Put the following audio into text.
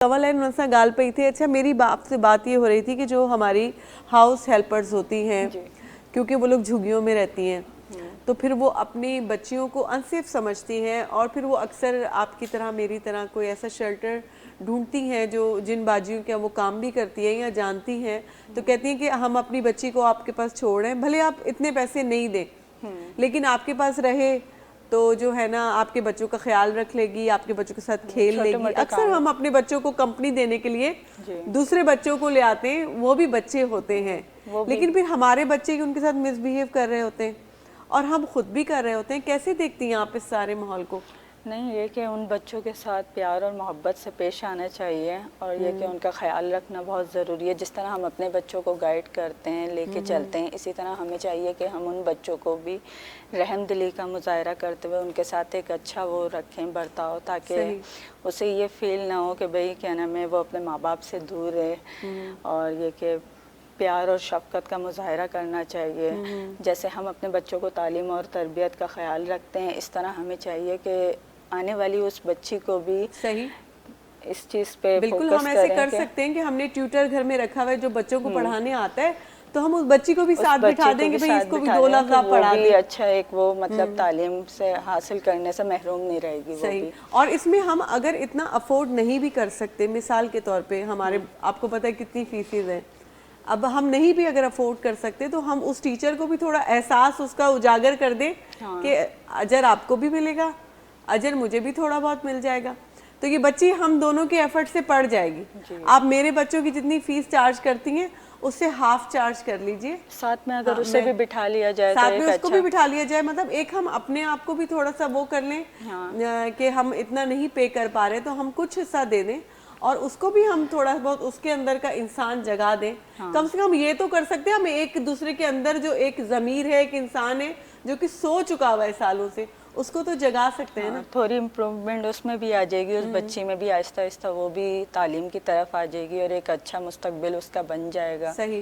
नसा गाल पे थे। अच्छा, मेरी बाप से बात ये हो रही थी कि जो हमारी हाउस हेल्पर्स होती हैं, क्योंकि वो लोग झुग्गियों में रहती हैं, तो फिर वो अपनी बच्चियों को अनसेफ समझती हैं और फिर वो अक्सर आपकी तरह मेरी तरह कोई ऐसा शेल्टर ढूंढती हैं जो जिन बाजियों का वो काम भी करती हैं या जानती हैं, तो कहती हैं कि हम अपनी बच्ची को आपके पास छोड़ रहे हैं, भले आप इतने पैसे नहीं दें लेकिन आपके पास रहे तो जो है ना आपके बच्चों का ख्याल रख लेगी, आपके बच्चों के साथ खेल लेगी। अक्सर हम अपने बच्चों को कंपनी देने के लिए दूसरे बच्चों को ले आते हैं, वो भी बच्चे होते हैं, लेकिन फिर हमारे बच्चे उनके साथ मिसबिहेव कर रहे होते हैं और हम खुद भी कर रहे होते हैं। कैसे देखती हैं आप इस सारे माहौल को? नहीं, ये कि उन बच्चों के साथ प्यार और मोहब्बत से पेश आना चाहिए और ये कि उनका ख्याल रखना बहुत ज़रूरी है। जिस तरह हम अपने बच्चों को गाइड करते हैं, लेके चलते हैं, इसी तरह हमें चाहिए कि हम उन बच्चों को भी रहमदिली का मुजाहरा करते हुए उनके साथ एक अच्छा वो रखें बर्ताव, ताकि उसे ये फील ना हो कि भाई क्या नाम है वो अपने माँ बाप से दूर है। और ये कि प्यार और शफ़क़त का मुजाहरा करना चाहिए। जैसे हम अपने बच्चों को तालीम और तरबियत का ख्याल रखते हैं, इस तरह हमें चाहिए कि आने वाली उस बच्ची को भी सही इस चीज़ पे बिल्कुल फोकस हम ऐसे करें कर सकते हैं कि हमने ट्यूटर घर में रखा हुआ है जो बच्चों को पढ़ाने आता है, तो हम उस बच्ची को भी साथ बिठा देंगे, भाई इसको भी 2 लफ्ज़ आप पढ़ा दें। अच्छा एक वो मतलब तालीम से हासिल करने से महरूम नहीं रहेगी वो सही। भी। और इसमें हम अगर इतना अफोर्ड नहीं भी कर सकते, मिसाल के तौर पे हमारे आपको पता है कितनी फीसें हैं, अब हम नहीं भी अगर अफोर्ड कर सकते तो हम उस टीचर को भी थोड़ा एहसास उसका उजागर कर दें कि अजर आपको भी मिलेगा, अजर मुझे भी थोड़ा बहुत मिल जाएगा, तो ये बच्ची हम दोनों के एफर्ट से पढ़ जाएगी। आप मेरे बच्चों की जितनी फीस चार्ज करती हैं उससे हाफ चार्ज कर लीजिए, साथ में अगर उसे भी बिठा लिया जाए, साथ में उसको भी बिठा लिया जाए, मतलब एक हम अपने आप को भी थोड़ा सा वो कर लें कि हम इतना नहीं पे कर पा रहे तो हम कुछ हिस्सा दे दें और उसको भी हम थोड़ा बहुत उसके अंदर का इंसान जगा दें। कम से कम ये तो कर सकते हैं, हम एक दूसरे के अंदर जो एक ज़मीर है, एक इंसान है जो कि सो चुका हुआ है सालों से, उसको तो जगा सकते हैं ना। थोड़ी इम्प्रूवमेंट उसमें भी आ जाएगी, उस बच्ची में भी आहिस्ता आहिस्ता वो भी तालीम की तरफ आ जाएगी और एक अच्छा मुस्तकबिल उसका बन जाएगा। सही।